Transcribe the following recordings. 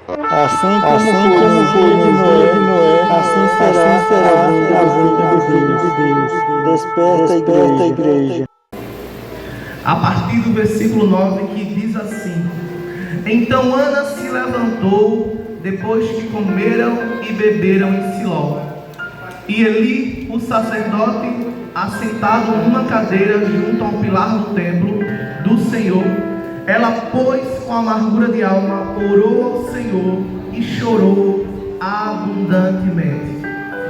Assim como foi no dia de Noé, assim será a vinda de Deus. Desperta, igreja. A partir do versículo 9, que diz assim: Então Ana se levantou depois que comeram e beberam em Siló. E Eli, o sacerdote, assentado numa cadeira junto ao pilar do templo do Senhor, ela, pois, com amargura de alma, orou ao Senhor e chorou abundantemente.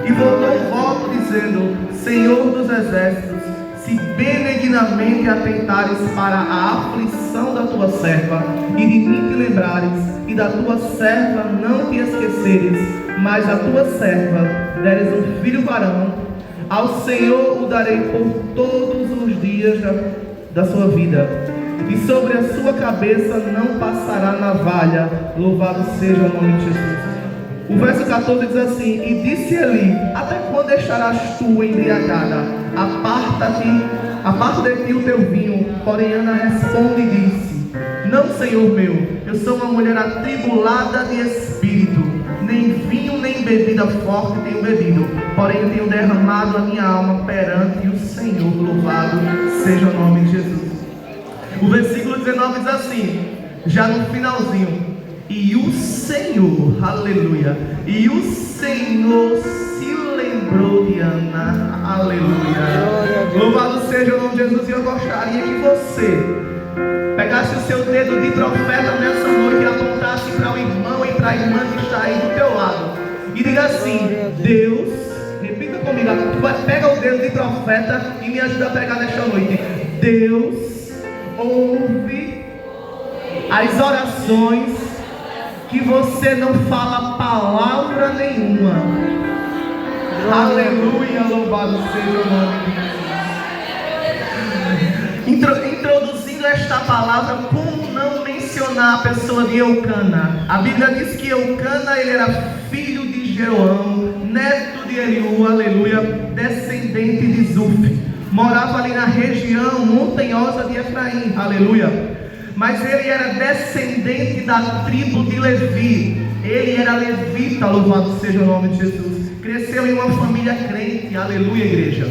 E voltou em voto, dizendo: Senhor dos exércitos, se benignamente atentares para a aflição da tua serva, e de mim te lembrares, e da tua serva não te esqueceres, mas a tua serva deres um filho varão, ao Senhor o darei por todos os dias da sua vida, e sobre a sua cabeça não passará navalha. Louvado seja o nome de Jesus. O verso 14 diz assim: E disse Eli: Até quando estarás tu embriagada? Aparta de ti o teu vinho. Porém Ana responde e disse: Não, Senhor meu, eu sou uma mulher atribulada de espírito, nem vinho nem bebida forte tenho bebido, porém tenho derramado a minha alma perante o Senhor. Louvado seja o nome de Jesus. O versículo 19 diz assim, já no finalzinho: E o Senhor, aleluia, e o Senhor se lembrou de Ana, aleluia. Louvado seja o nome de Jesus. E eu gostaria que você pegasse o seu dedo de profeta nessa noite e apontasse para o irmão e para a irmã que está aí do teu lado e diga assim: Deus, repita comigo, pega o dedo de profeta e me ajuda a pegar nesta noite. Deus ouve as orações que você não fala palavra nenhuma. Aleluia, louvado seja o nome de Jesus. Introduzindo esta palavra, como não mencionar a pessoa de Eucana? A Bíblia diz que Eucana, ele era filho de Jeroão, neto de Eliú, aleluia, descendente de Zuf. Morava ali na região montanhosa de Efraim, aleluia. Mas ele era descendente da tribo de Levi. Ele era levita, louvado seja o nome de Jesus. Cresceu em uma família crente, aleluia, igreja.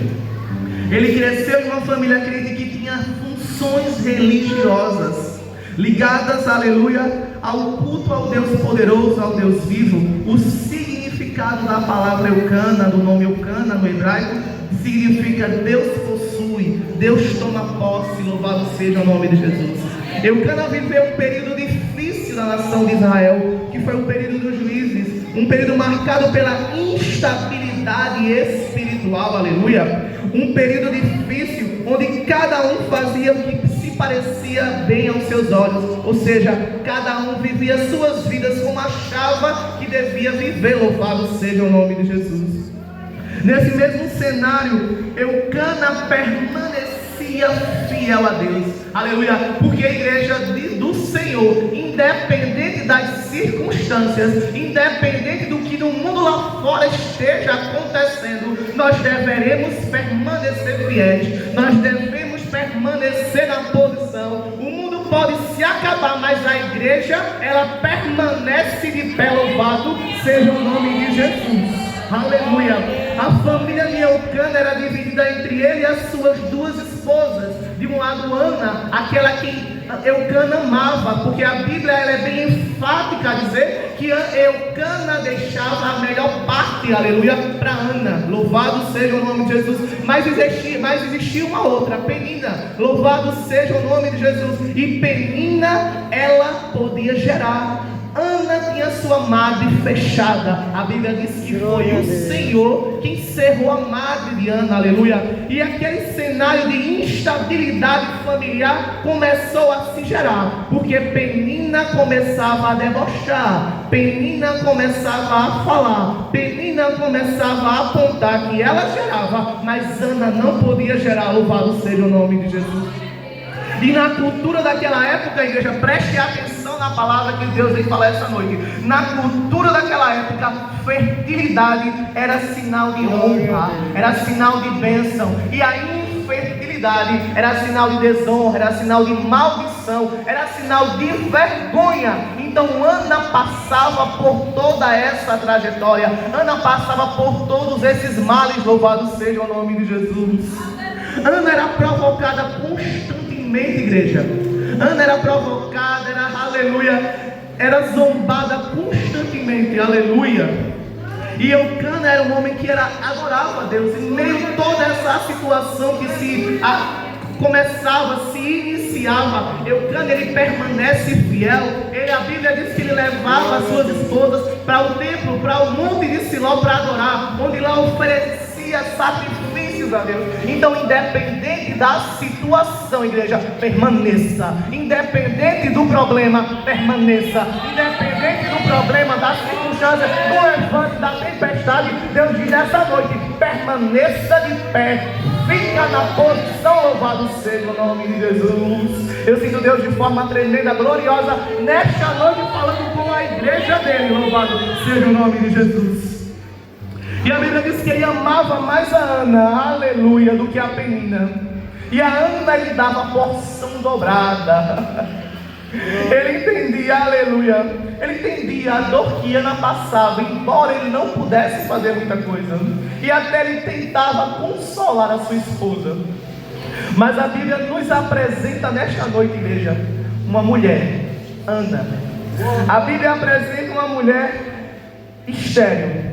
Ele cresceu em uma família crente que tinha funções religiosas ligadas, aleluia, ao culto ao Deus poderoso, ao Deus vivo. O significado da palavra Eucana, do nome Eucana no hebraico, significa Deus possui, Deus toma posse, louvado seja o nome de Jesus. Eucana viveu um período difícil na nação de Israel, que foi o período dos juízes, um período marcado pela instabilidade espiritual, aleluia, um período difícil, onde cada um fazia o que se parecia bem aos seus olhos, ou seja, cada um vivia suas vidas como achava que devia viver, louvado seja o nome de Jesus. Nesse mesmo cenário, Eucana permanecia fiel a Deus, aleluia, porque a igreja do Senhor, independente das circunstâncias, independente do que no mundo lá fora esteja acontecendo, nós deveremos permanecer fiéis, nós devemos permanecer na posição. O mundo pode se acabar, mas a igreja, ela permanece de pé, louvado seja o nome de Jesus. Aleluia. A família de Eucana era dividida entre ele e as suas duas esposas. De um lado, Ana, aquela que Eucana amava, porque a Bíblia ela é bem enfática a dizer que Eucana deixava a melhor parte, aleluia, para Ana. Louvado seja o nome de Jesus. Mas existia uma outra, Penina. Louvado seja o nome de Jesus. E Penina, ela podia gerar. Ana tinha sua madre fechada. A Bíblia diz que foi o Senhor que encerrou a madre de Ana, aleluia. E aquele cenário de instabilidade familiar começou a se gerar, porque Penina começava a debochar, Penina começava a falar, Penina começava a apontar que ela gerava, mas Ana não podia gerar. Louvado seja o nome de Jesus. E na cultura daquela época, a igreja, preste atenção na palavra que Deus vem falar essa noite. Na cultura daquela época, fertilidade era sinal de honra, era sinal de bênção. E a infertilidade, era sinal de desonra, era sinal de maldição, era sinal de vergonha. Então Ana passava por toda essa trajetória, Ana passava por todos esses males, louvado seja o nome de Jesus. Ana era provocada constantemente, igreja. Ana era provocada, era zombada constantemente, aleluia. E Eucana era um homem que adorava a Deus. Em meio a toda essa situação que se iniciava, Eucana, ele permanece fiel. A Bíblia diz que ele levava as suas esposas para o templo, para o monte de Siló, para adorar, onde lá oferecia sacrifícios a Deus. Então, independente da situação, igreja, permaneça. Independente do problema, permaneça. Independente do problema, da circunstância, do levante, da tempestade, Deus diz nessa noite: permaneça de pé. Fica na posição, louvado seja o nome de Jesus. Eu sinto Deus de forma tremenda, gloriosa, nesta noite, falando com a igreja dele, louvado seja o nome de Jesus. E a Bíblia diz que ele amava mais a Ana, aleluia, do que a Penina. E a Ana lhe dava porção dobrada. Ele entendia, aleluia, ele entendia a dor que Ana passava, embora ele não pudesse fazer muita coisa. E até ele tentava consolar a sua esposa. Mas a Bíblia nos apresenta nesta noite, igreja, uma mulher, Ana. A Bíblia apresenta uma mulher estéril,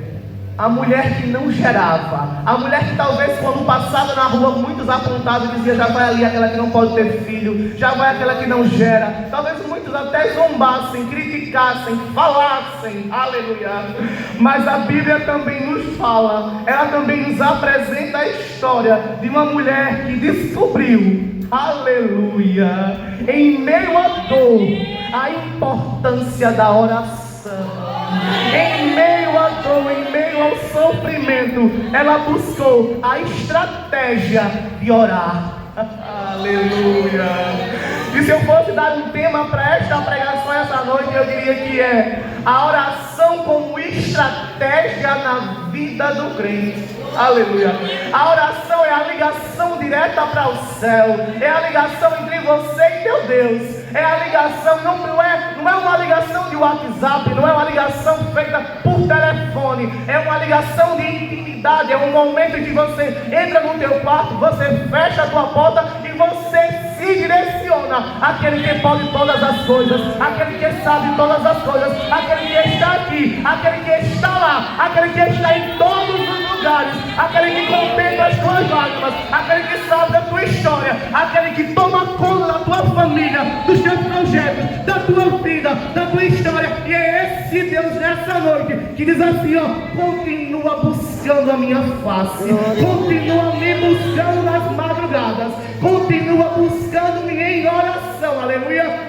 a mulher que não gerava, a mulher que talvez quando passava na rua muitos apontavam e diziam: já vai ali aquela que não pode ter filho, já vai aquela que não gera. Talvez muitos até zombassem, criticassem, falassem, aleluia. Mas a Bíblia também nos fala, ela também nos apresenta a história de uma mulher que descobriu, aleluia, em meio à dor, a importância da oração. Em meio à dor, em meio ao sofrimento, ela buscou a estratégia de orar. Aleluia. E se eu fosse dar um tema para esta pregação essa noite, eu diria que é a oração como estratégia na vida do crente. Aleluia. A oração é a ligação direta para o céu, é a ligação entre você e teu Deus. É a ligação, não é uma ligação de WhatsApp, não é uma ligação feita por telefone, é uma ligação de intimidade. É um momento em que você entra no teu quarto, você fecha a tua porta e você se direciona àquele que pode todas as coisas, àquele que sabe todas as coisas, àquele que está aqui, àquele que está lá, aquele que está em todos os lugares, aquele que contempla as tuas lágrimas, aquele que sabe da tua história, aquele que toma conta da tua família, dos teus projetos, da tua vida, da tua história. E é esse Deus nessa noite que diz assim: ó, continua buscando a minha face, continua me buscando nas madrugadas, continua buscando-me em oração, aleluia.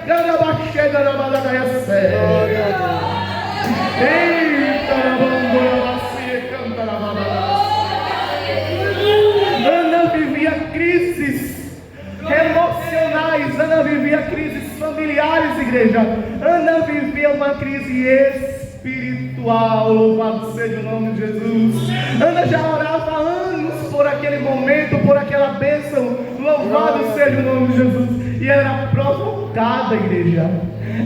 Ana vivia crises emocionais, Ana vivia crises familiares, igreja. Ana vivia uma crise espiritual, louvado seja o nome de Jesus. Ana já orava há anos por aquele momento, por aquela bênção, louvado seja o nome de Jesus. E ela era provocada, igreja.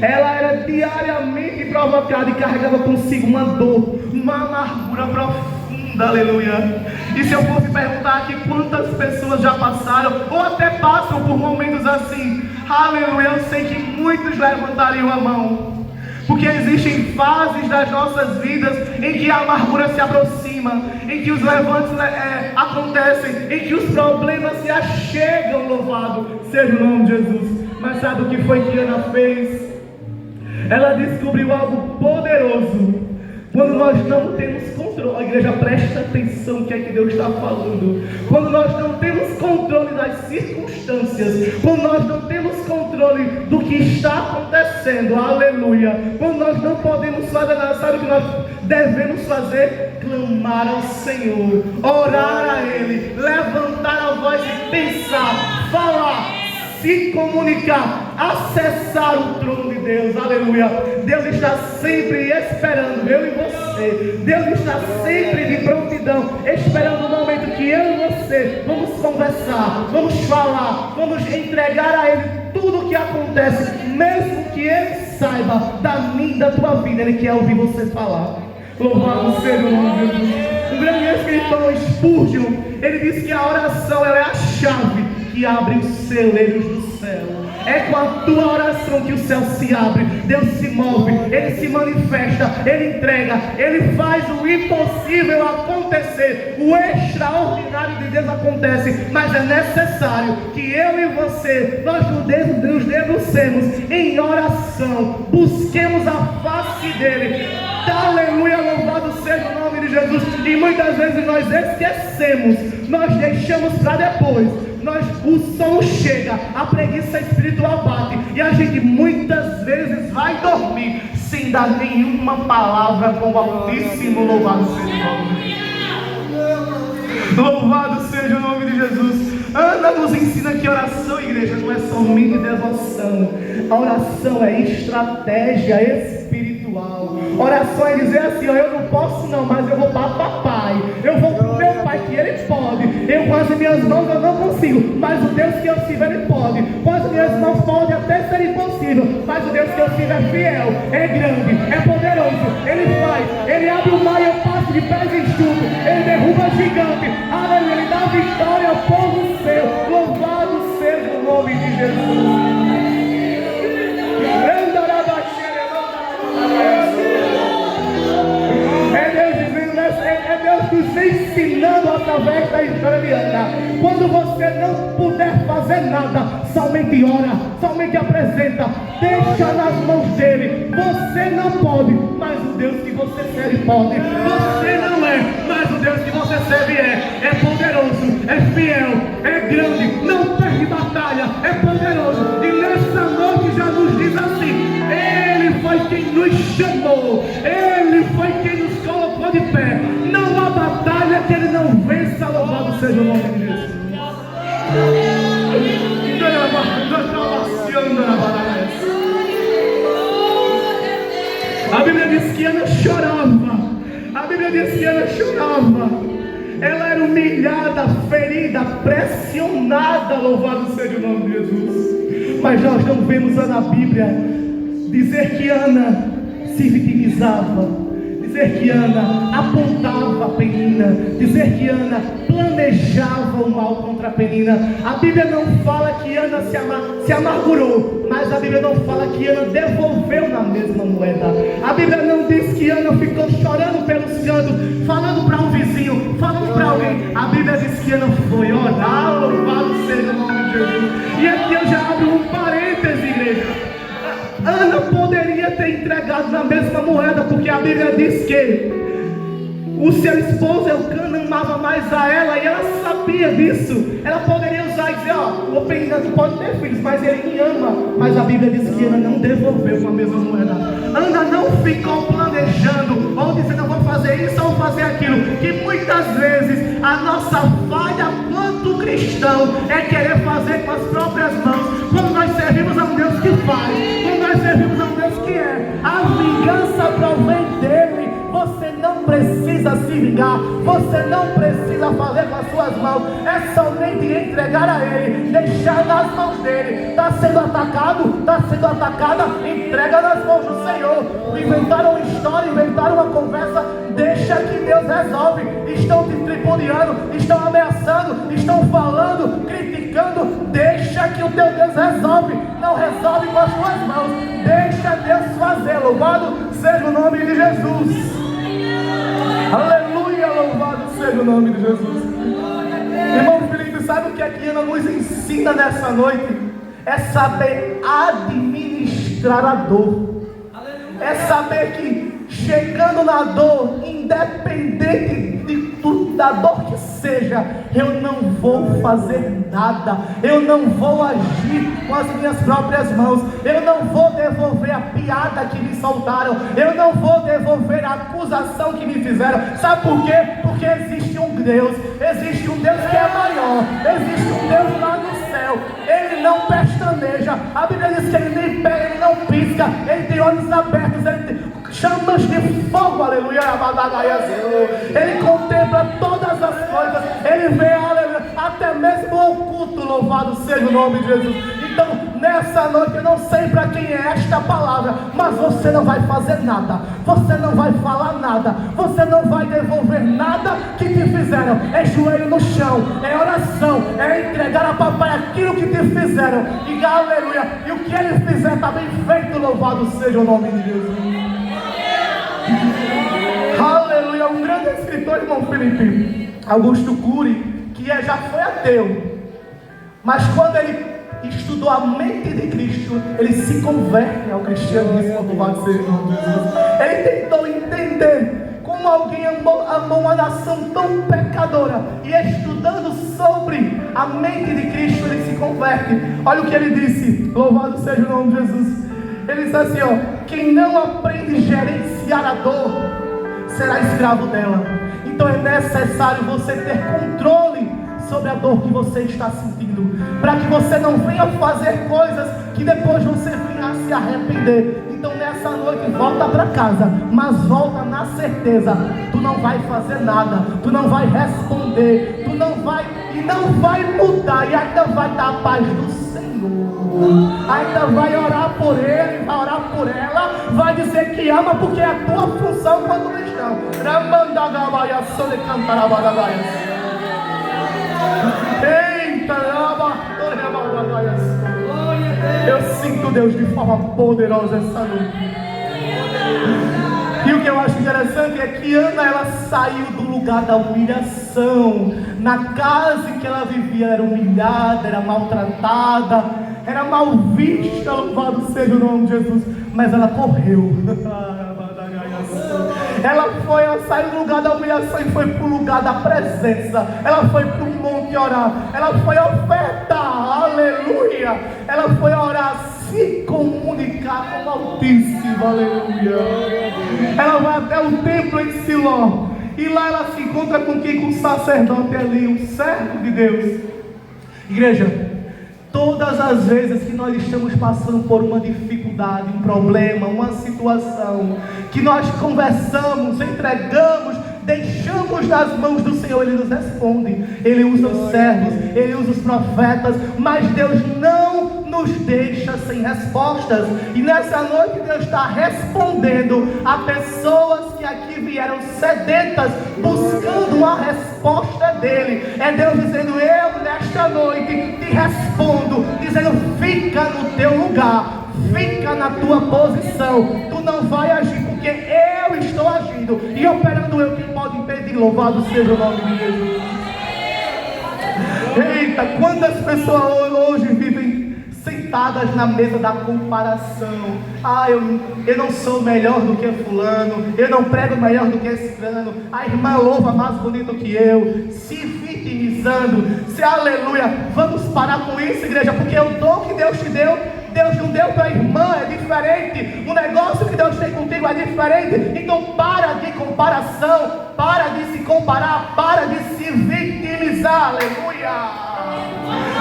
Ela era diariamente provocada e carregava consigo uma dor, uma amargura profunda, aleluia. E se eu fosse perguntar aqui quantas pessoas já passaram ou até passam por momentos assim, aleluia, eu sei que muitos levantariam a mão. Porque existem fases das nossas vidas em que a amargura se aproxima, em que os levantes acontecem, em que os problemas se achegam, louvado seja o nome de Jesus. Mas sabe o que foi que Ana fez? Ela descobriu algo poderoso. Quando nós não temos controle, a igreja presta atenção no que é que Deus está falando. Quando nós não temos controle das circunstâncias, quando nós não temos controle do que está acontecendo, aleluia. Quando nós não podemos fazer nada, sabe o que nós devemos fazer? Clamar ao Senhor, orar a Ele, levantar a voz e pensar, falar, se comunicar, acessar o trono de Deus. Aleluia. Deus está sempre esperando eu e você. Deus está sempre de prontidão, esperando o momento que eu e você vamos conversar, vamos falar, vamos entregar a Ele tudo o que acontece, mesmo que Ele saiba da minha, da tua vida. Ele quer ouvir você falar. Louvado seja o nome de Jesus. O grande escritor Spurgeon, ele diz que a oração ela é a chave que abre os celeiros do céu. É com a tua oração que o céu se abre. Deus se move, Ele se manifesta, Ele entrega, Ele faz o impossível acontecer. O extraordinário de Deus acontece. Mas é necessário que eu e você, nós nos debrucemos em oração, busquemos a face dEle. Aleluia, louvado seja o nome de Jesus. E muitas vezes nós esquecemos, nós deixamos para depois. O som chega, a preguiça espiritual bate, e a gente muitas vezes vai dormir sem dar nenhuma palavra com o Altíssimo. Louvado seja o nome de Jesus. Louvado seja o nome de Jesus. Ana nos ensina que oração, igreja, não é somente devoção. A oração é estratégia espiritual. Oração é dizer assim, ó, eu não posso não, mas eu vou para papai, eu vou para o meu pai que ele pode. Eu com as minhas mãos eu não consigo, mas o Deus que eu sirvo ele pode. Com as minhas mãos pode até ser impossível, mas o Deus que eu sirvo é fiel, é grande, é poderoso. Ele faz, ele abre o mar e eu passo de pés enxutos, ele derruba gigante. Aleluia, ele dá vitória ao povo seu. Louvado seja o nome de Jesus. É Deus nos ensinando através da história de Ana. Quando você não puder fazer nada, somente ora, somente apresenta, deixa nas mãos dele. Você não pode, mas o Deus que você serve pode. Você não é, mas o Deus que você serve é poderoso, é fiel, é grande, não perde batalha, é poderoso. E nessa noite já nos diz assim: Ele foi quem nos chamou, Ele foi quem nos colocou de pé. Não há batalha que Ele não vença. Louvado seja o nome de Jesus. A Bíblia diz que Ana chorava. A Bíblia diz que Ana chorava. Ela era humilhada, ferida, pressionada. Louvado seja o nome de Jesus. Mas nós não vemos na Bíblia dizer que Ana se vitimizava, dizer que Ana apontava a Penina, dizer que Ana planejava o mal contra a Penina. A Bíblia não fala que Ana se amargurou, mas a Bíblia não fala que Ana devolveu na mesma moeda. A Bíblia não diz que Ana ficou chorando pelos cantos, falando para um vizinho, falando para alguém. A Bíblia diz que Ana foi orar. Louvado seja o nome de Jesus. E aqui eu já abro um parêntese, igreja. Ana poderia ter entregado na mesma moeda, porque a Bíblia diz que o seu esposo Elcana amava mais a ela, e ela sabia disso. Ela poderia usar e dizer, ó, o Penina pode ter filhos, mas ele me ama. Mas a Bíblia diz que Ana não devolveu com a mesma moeda. Ana não ficou planejando, ou dizendo, eu vou fazer isso ou vou fazer aquilo. Que muitas vezes a nossa falha quanto cristão é querer fazer com as próprias mãos, quando nós servimos a um Deus que faz, quando nós servimos a um Deus que é. A vingança provém dele. Você não precisa se vingar, você não precisa fazer com as suas mãos, é somente entregar a Ele, deixar nas mãos dele. Está sendo atacado, está sendo atacada, entrega nas mãos do Senhor. Inventaram uma história, inventaram uma conversa, deixa que Deus resolve. Estão te tripudiando, estão ameaçando, estão falando, criticando, deixa que o teu Deus resolve. Não resolve com as tuas mãos, deixa Deus fazer. Louvado seja o nome de Jesus. Aleluia, louvado seja o nome de Jesus. Irmão Felipe, sabe o que aqui Ana nos ensina nessa noite? É saber administrar a dor. É saber que chegando na dor, independente da dor que seja, eu não vou fazer nada, eu não vou agir com as minhas próprias mãos, eu não vou devolver a piada que me soltaram, eu não vou devolver a acusação que me fizeram. Sabe por quê? Porque existe um Deus que é maior, existe um Deus lá no céu, céu, ele não pestaneja. A Bíblia diz que ele nem pega, ele não pisca, ele tem olhos abertos, ele tem chamas de fogo, aleluia. Ele contempla todas as coisas, ele vê, aleluia, até mesmo o oculto. Louvado seja o nome de Jesus. Então, nessa noite, eu não sei para quem é esta palavra, mas você não vai fazer nada, você não vai falar nada, você não vai devolver nada que te fizeram. É joelho no chão, é oração, é entregar a papai aquilo que te fizeram. Diga aleluia, e o que ele fizer está bem feito. Louvado seja o nome de Jesus. Aleluia. Um grande escritor, irmão Felipe, Augusto Cury, que já foi ateu, mas quando ele estudou a mente de Cristo, ele se converte ao cristianismo. Louvado seja o nome de Jesus. Ele tentou entender como alguém amou uma nação tão pecadora, e estudando sobre a mente de Cristo, ele se converte. Olha o que ele disse, louvado seja o nome de Jesus. Ele diz assim, ó: quem não aprende a gerenciar a dor, será escravo dela. Então é necessário você ter controle sobre a dor que você está sentindo, para que você não venha fazer coisas que depois você venha a se arrepender. Então nessa noite volta para casa, mas volta na certeza: tu não vai fazer nada, tu não vai responder, tu não vai e não vai mudar, e ainda vai dar a paz do Senhor. Ainda vai orar por ele, vai orar por ela, vai dizer que ama, porque é a tua função quando cristão. Eita, eu sinto Deus de forma poderosa essa noite. E o que eu acho interessante é que Ana, ela saiu do lugar da humilhação. Na casa em que ela vivia, era humilhada, era maltratada, era mal vista, louvado seja o nome de Jesus. Mas ela correu. Ela saiu do lugar da humilhação e foi para o lugar da presença. Ela foi para o monte orar. Ela foi ofertar, aleluia. Ela foi orar, se comunicar com o Altíssimo, aleluia. Ela vai até o templo em Siló, e lá ela se encontra com quem? Com o sacerdote ali, um servo de Deus. Igreja, todas as vezes que nós estamos passando por uma dificuldade, um problema, uma situação, que nós conversamos, entregamos, deixamos nas mãos do Senhor, Ele nos responde. Ele usa os servos, Ele usa os profetas, mas Deus não nos deixa sem respostas. E nessa noite Deus está respondendo a pessoas que aqui vieram sedentas, buscando uma resposta dele. É Deus dizendo: eu nesta noite te respondo, dizendo: fica no teu lugar, fica na tua posição, tu não vai agir, porque eu estou agindo e operando eu. Quem pode impedir? Louvado seja o nome de Jesus. Eita, quantas pessoas hoje vivem sentadas na mesa da comparação. Eu não sou melhor do que fulano, eu não prego melhor do que esse grano, a irmã louva mais bonito que eu, se vitimizando, aleluia. Vamos parar com isso, igreja, porque o dom que Deus te deu, Deus não deu para a irmã, é diferente. O negócio que Deus tem contigo é diferente. Então para de comparação, para de se comparar, para de se vitimizar, aleluia.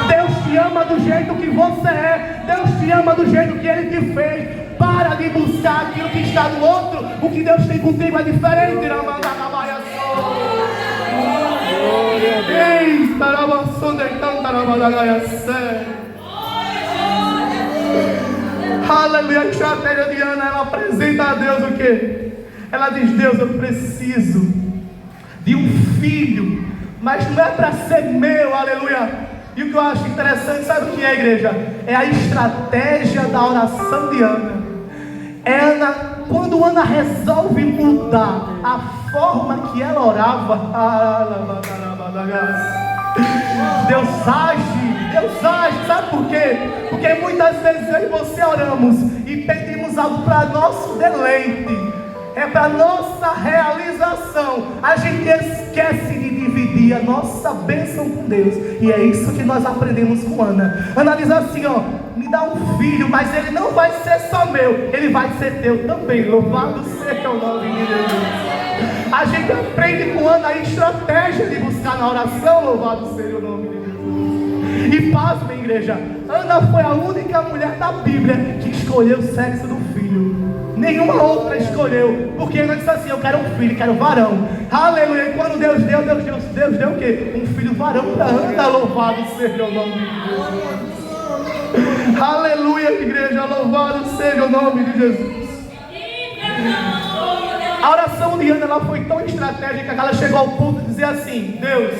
Deus te ama do jeito que você é, Deus te ama do jeito que Ele te fez. Para de buscar aquilo que está no outro. O que Deus tem contigo é diferente. Aleluia. A estratégia de Ana, ela apresenta a Deus o que? Ela diz: Deus, eu preciso de um filho, mas não é para ser meu, aleluia. E o que eu acho interessante, sabe o que é, igreja? É a estratégia da oração de Ana. Quando Ana resolve mudar a forma que ela orava, Deus age, sabe por quê? Porque muitas vezes eu e você oramos e pedimos algo para nosso deleite, é para nossa realização. A gente esquece de dividir a nossa bênção com Deus, e é isso que nós aprendemos com Ana. Ana diz assim, ó: me dá um filho, mas ele não vai ser só meu, ele vai ser teu também. Louvado seja o nome de Jesus. A gente aprende com Ana a estratégia de buscar na oração. Louvado seja o nome de Jesus. E pasmem, igreja, Ana foi a única mulher da Bíblia que escolheu o sexo do filho. Nenhuma outra escolheu, porque Ana disse assim: eu quero um filho, quero varão. Aleluia. E quando Deus deu o quê? Um filho varão para Ana. Louvado seja o nome de Deus. Aleluia, igreja, louvado seja o nome de Jesus. A oração de Ana, ela foi tão estratégica que ela chegou ao ponto de dizer assim: Deus,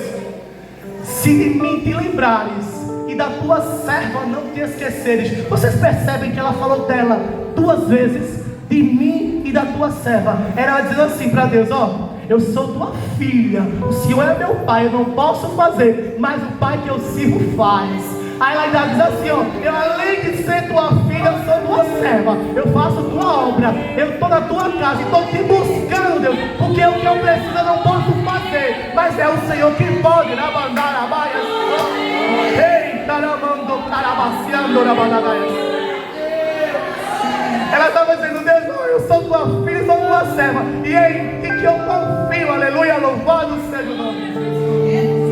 se de mim te lembrares e da tua serva não te esqueceres. Vocês percebem que ela falou dela 2 vezes, de mim e da tua serva. Era ela dizendo assim para Deus: ó, eu sou tua filha, o Senhor é meu pai, eu não posso fazer, mas o pai que eu sirvo faz. Aí ela ainda diz assim: ó, eu além de ser tua filha, eu sou tua serva, eu faço tua obra, eu estou na tua casa, estou te buscando, Deus, porque o que eu preciso eu não posso fazer, mas é o Senhor que pode. Na bandara, baia, ei, taramando, carabaciando, na bandara. Ela estava dizendo: Deus, não, eu sou tua filha, sou tua serva, e é em que eu confio. Aleluia, louvado seja o nome de Jesus.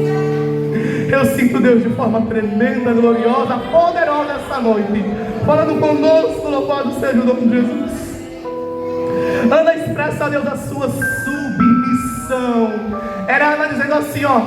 Eu sinto Deus de forma tremenda, gloriosa, poderosa essa noite, falando conosco. Louvado seja o nome de Jesus. Ana expressa a Deus a sua submissão. Era Ana dizendo assim: ó,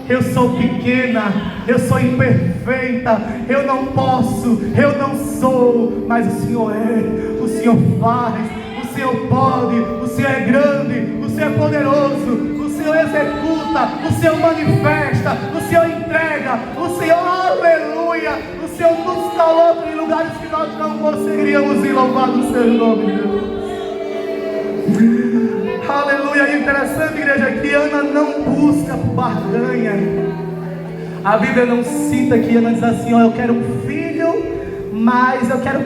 eu sou pequena, eu sou imperfeita, eu não posso, eu não sou, mas o Senhor é, o Senhor faz, o Senhor pode, o Senhor é grande, o Senhor é poderoso, o Senhor executa, o Senhor manifesta, o Senhor entrega, o Senhor, aleluia, o Senhor nos coloca em lugares que nós não conseguiríamos ir. Louvado seja o nome de Deus. Aleluia. E interessante, igreja, que Ana não busca por barganha. A Bíblia não cita que Ana diz assim: ó, eu quero um filho, mas eu quero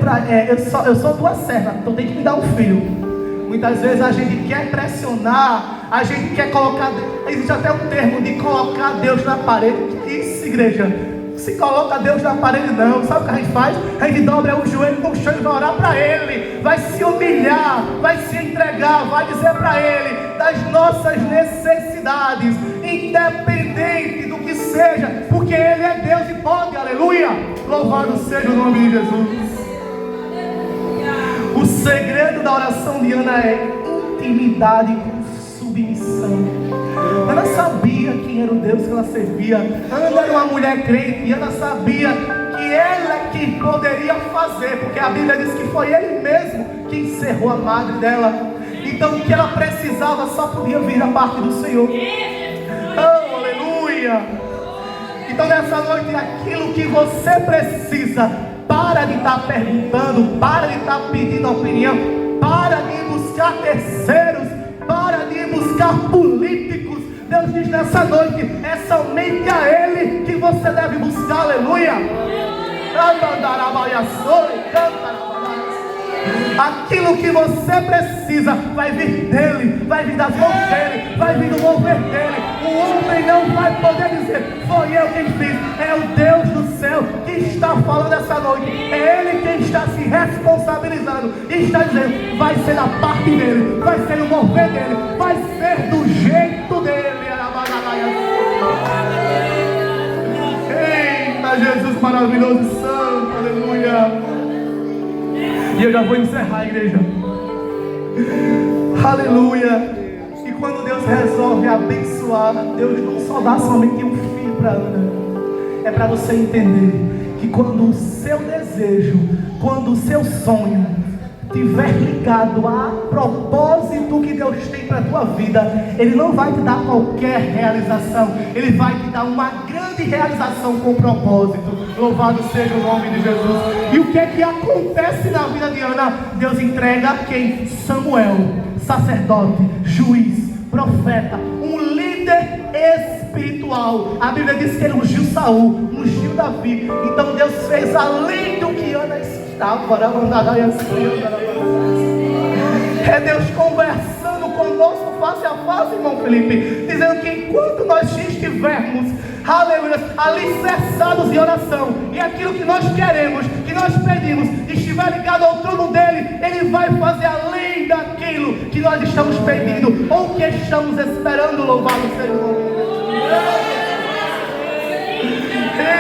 eu sou tua serva, então tem que me dar um filho. Muitas vezes a gente quer pressionar, a gente quer colocar, existe até um termo de colocar Deus na parede. Isso, igreja, se coloca Deus na parede não. Sabe o que a gente faz? A gente dobra o joelho no chão e vai orar para Ele, vai se humilhar, vai se entregar, vai dizer para Ele das nossas necessidades, independente do que seja, porque Ele é Deus e pode. Aleluia, louvado seja o nome de Jesus. O segredo da oração de Ana é intimidade com submissão. Ana sabia quem era o Deus que ela servia. Ana era uma mulher crente e Ana sabia que ela que poderia fazer, porque a Bíblia diz que foi Ele mesmo que encerrou a madre dela. Então o que ela precisava só podia vir da parte do Senhor. Oh, aleluia. Então nessa noite, aquilo que você precisa, para de estar perguntando, para de estar pedindo opinião, para de buscar terceiros, para de buscar políticos. Deus diz nessa noite: é somente a Ele que você deve buscar. Aleluia. Aquilo que você precisa vai vir dele, vai vir das mãos dele, vai vir do mover dele. O homem não vai poder dizer: foi eu quem fiz. É o Deus do céu que está falando essa noite. É Ele quem está se responsabilizando e está dizendo: vai ser da parte dele, vai ser o mover dele, vai ser do jeito dele. Eita, Jesus maravilhoso e santo, aleluia. E eu já vou encerrar, igreja. Aleluia. E quando Deus resolve abençoar, Deus não só dá somente um filho para Ana. É para você entender que quando o seu desejo, quando o seu sonho estiver ligado a propósito que Deus tem para a tua vida, Ele não vai te dar qualquer realização, Ele vai te dar uma grande realização com propósito. Louvado seja o nome de Jesus. E o que é que acontece na vida de Ana? Deus entrega a quem? Samuel, sacerdote, juiz, profeta, um líder espiritual. A Bíblia diz que ele ungiu Saul, ungiu Davi. Então Deus fez além do que Ana estava. É Deus conversando conosco face a face, irmão Felipe, dizendo que enquanto nós estivermos, aleluia, alicerçados em oração, e aquilo que nós queremos, que nós pedimos, estiver ligado ao trono dele, ele vai fazer além daquilo que nós estamos pedindo ou que estamos esperando. Louvado seja o nome de Deus.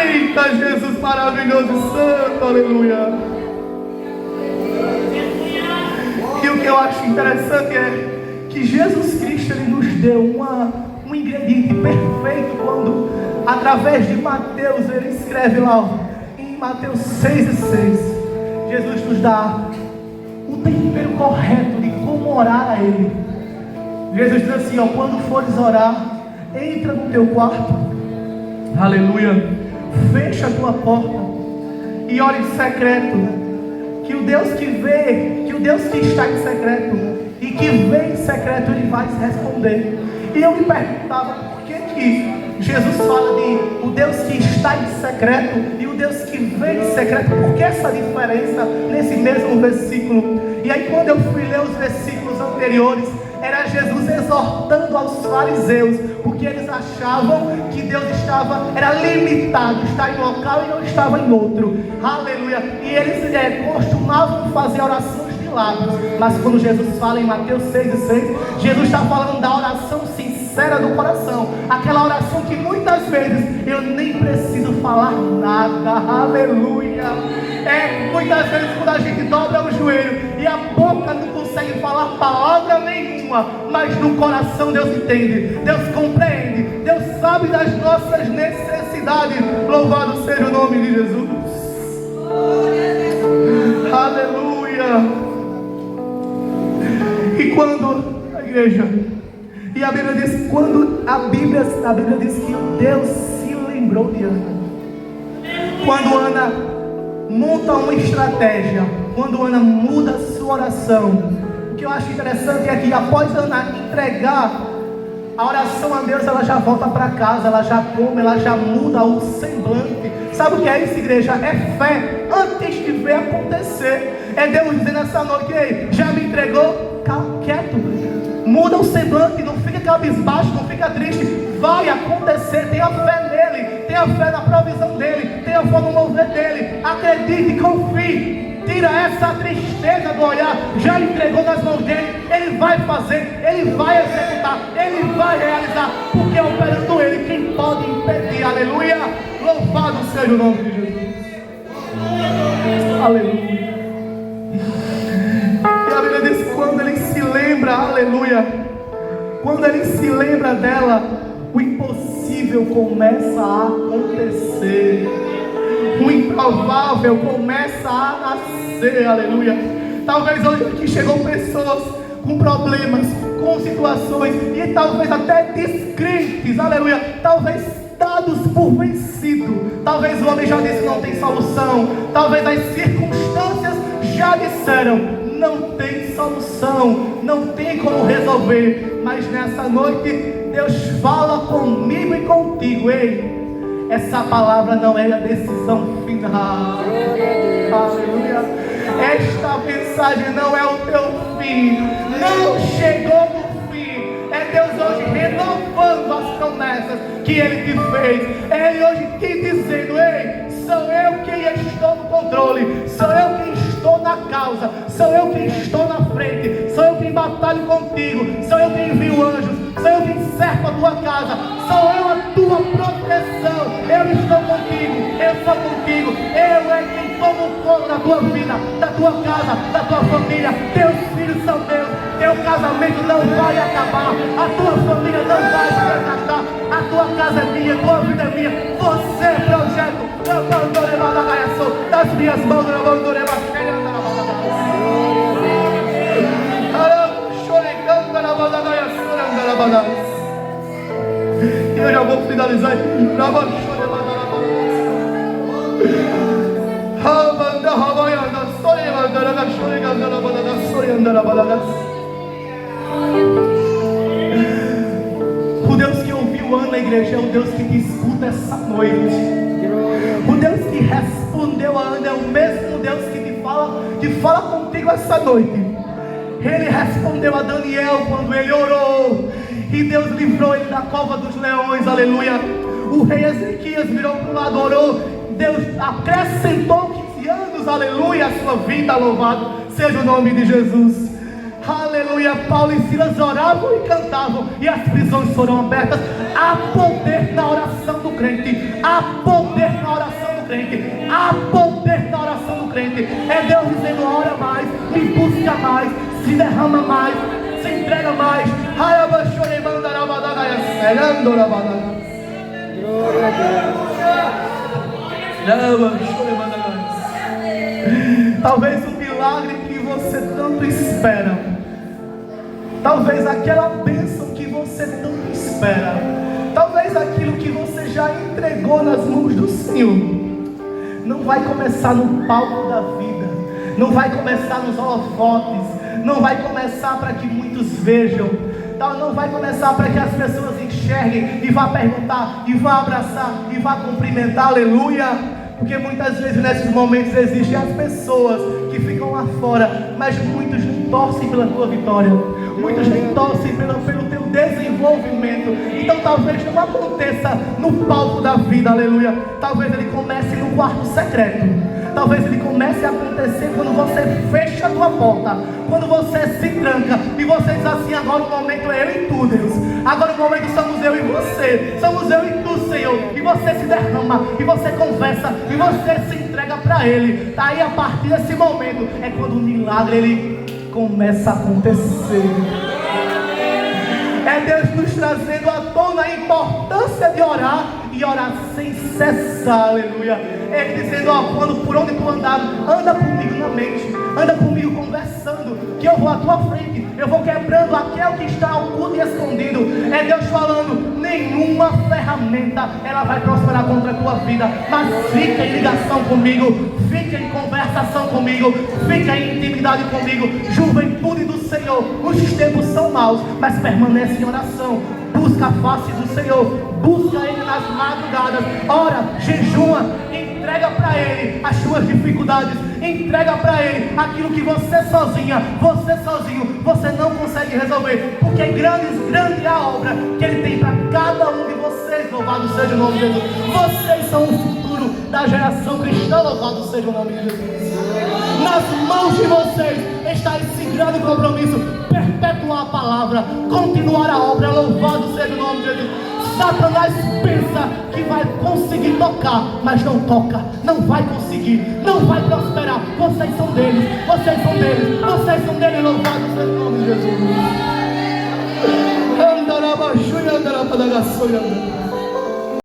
Ei, Eita, Jesus maravilhoso e santo, aleluia. E o que eu acho interessante é que Jesus Cristo, ele nos deu um ingrediente perfeito quando, através de Mateus, ele escreve lá em Mateus 6:6, Jesus nos dá o tempero correto de como orar a Ele. Jesus diz assim, quando fores orar, entra no teu quarto, aleluia, fecha a tua porta e ora em secreto, que o Deus que vê, que o Deus que está em secreto e que vê em secreto, Ele vai te responder. E eu me perguntava, por que Jesus fala de o Deus que está em secreto e o Deus que vê em secreto? Por que essa diferença nesse mesmo versículo? E aí quando eu fui ler os versículos anteriores, era Jesus exortando aos fariseus, porque eles achavam que Deus era limitado, está em um local e não estava em outro, aleluia, e eles costumavam fazer orações de lábios, mas quando Jesus fala em Mateus 6:6, Jesus está falando da oração sincera do coração, aquela oração que muitas vezes eu nem preciso falar nada, aleluia, muitas vezes quando a gente dobra o joelho e a boca não consegue falar palavra nenhuma, mas no coração Deus entende, Deus compreende, Deus sabe das nossas necessidades. Louvado seja o nome de Jesus. Aleluia. E quando a igreja, e a Bíblia diz, quando a Bíblia diz que Deus se lembrou de Ana, quando Ana monta uma estratégia, quando Ana muda a sua oração. O que eu acho interessante é que após Ana entregar a oração a Deus, ela já volta para casa, ela já come, ela já muda o semblante. Sabe o que é isso, igreja? É fé antes de ver acontecer. É Deus dizendo essa noite, ei, já me entregou? Calma, quieto, muda o semblante, não fica cabisbaixo, não fica triste, vai acontecer, tenha fé nele, tenha fé na provisão dele, tenha fé no mover dele, acredite, confie, tira essa tristeza do olhar, já entregou nas mãos dele, ele vai fazer, ele vai executar, ele vai realizar, porque é operando ele quem pode impedir, aleluia, louvado seja o nome de Jesus, aleluia. E a Bíblia diz, quando ele se lembra, aleluia, quando ele se lembra dela, o impossível começa a acontecer, o improvável começa a nascer, aleluia. Talvez hoje aqui chegam pessoas com problemas, com situações, e talvez até descrentes, aleluia, talvez dados por vencido, talvez o homem já disse que não tem solução, talvez as circunstâncias já disseram, não tem solução, não tem como resolver, mas nessa noite Deus fala comigo e contigo, ei, essa palavra não é a decisão final, aleluia, esta mensagem não é o teu fim, não chegou no fim, é Deus hoje renovando as promessas que Ele te fez, é Ele hoje te dizendo, ei, sou eu quem estou no controle, sou eu quem estou na causa, sou eu quem estou na frente, sou eu quem batalho contigo, sou eu quem envio anjos, sou eu quem cerco a tua casa, sou eu a tua proteção, eu estou contigo, eu sou contigo, eu é quem tomo conta da tua vida, da tua casa, da tua família, teus filhos são meus, teu casamento não vai acabar, a tua família não vai se desgastar, a tua casa é minha, a tua vida é minha, você é projeto, das minhas mãos, e eu já vou finalizar o Deus que ouviu Ana, igreja, é o Deus que te escuta essa noite. O Deus que respondeu a Ana é o mesmo Deus que fala contigo essa noite. Ele respondeu a Daniel quando ele orou, e Deus livrou ele da cova dos leões, aleluia. O rei Ezequias virou para o lado, orou, Deus acrescentou 15 anos, aleluia, a sua vida, louvado seja o nome de Jesus, aleluia. Paulo e Silas oravam e cantavam, e as prisões foram abertas. Há poder na oração do crente, há poder na oração crente. Há poder na oração do crente. É Deus dizendo: ora mais, me busca mais, se derrama mais, se entrega mais. Glória a Deus. Talvez o milagre que você tanto espera, talvez aquela bênção que você tanto espera, talvez aquilo que você já entregou nas mãos do Senhor, não vai começar no palco da vida, não vai começar nos holofotes, não vai começar para que muitos vejam, não vai começar para que as pessoas enxerguem e vá perguntar, e vá abraçar, e vá cumprimentar, aleluia. Porque muitas vezes nesses momentos existem as pessoas que ficam lá fora, mas muitos não torcem pela tua vitória, muitos não torcem pelo teu desenvolvimento. Então talvez não aconteça no palco da vida, aleluia. Talvez ele comece no quarto secreto, talvez ele comece a acontecer quando você fecha a tua porta, quando você se tranca e você diz assim: agora o momento é eu e tu, Deus, agora o momento somos eu e você, somos eu e tu, Senhor. E você se derrama, e você conversa, e você se entrega para Ele. Daí a partir desse momento é quando o milagre ele começa a acontecer. É Deus nos trazendo à tona a importância de orar e orar sem cessar, aleluia. Ele dizendo: ó, quando por onde tu andar, anda comigo na mente, anda comigo conversando, que eu vou à tua frente, eu vou quebrando aquele que está oculto e escondido. É Deus falando: nenhuma ferramenta ela vai prosperar contra a tua vida, mas fica em ligação comigo, fica em conversação comigo, fica em intimidade comigo. Juventude do Senhor, os tempos são maus, mas permanece em oração. Busca a face do Senhor, busca Ele nas madrugadas, ora, jejua, entrega para Ele as suas dificuldades, entrega para Ele aquilo que você sozinha, você sozinho, você não consegue resolver, porque grande é a obra que Ele tem para cada um de vocês. Louvado seja o nome de Jesus. Vocês são o futuro da geração cristã. Louvado seja o nome de Jesus. Nas mãos de vocês está esse grande compromisso: perpetuar a palavra, continuar a obra. Louvado seja o nome de Jesus. Satanás pensa que vai conseguir tocar, mas não toca, não vai conseguir, não vai prosperar. Vocês são deles, vocês são deles, vocês são deles. Louvado seja o nome de Jesus.